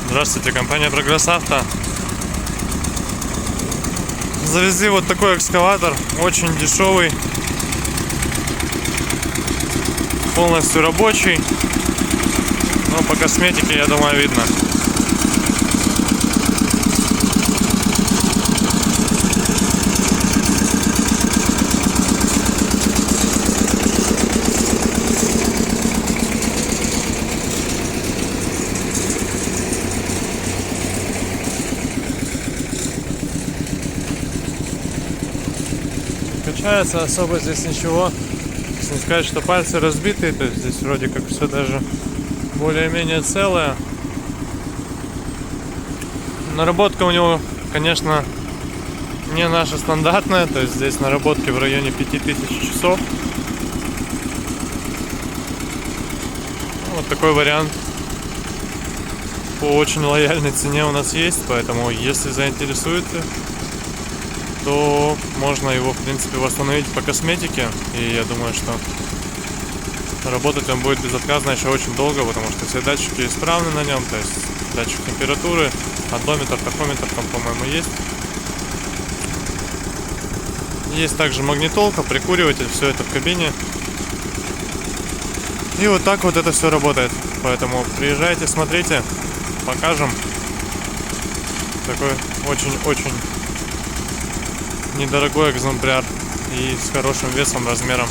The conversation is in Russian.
Здравствуйте, компания Прогресс Авто. Завезли вот такой экскаватор, очень дешевый, полностью рабочий, но по косметике, я думаю, видно. Качается особо здесь ничего. Не сказать, что пальцы разбитые, то есть здесь вроде как все даже более-менее целое. Наработка у него, конечно, не наша стандартная, то есть здесь наработки в районе 5000 часов. Вот такой вариант по очень лояльной цене у нас есть, поэтому если заинтересуете, то можно его, в принципе, восстановить по косметике. И я думаю, что работать он будет безотказно еще очень долго, потому что все датчики исправны на нем. То есть датчик температуры, одометр, тахометр там, по-моему, есть. Есть также магнитолка, прикуриватель, все это в кабине. И вот так вот это все работает. Поэтому приезжайте, смотрите, покажем. Такой очень-очень недорогой экземпляр и с хорошим весом, размером.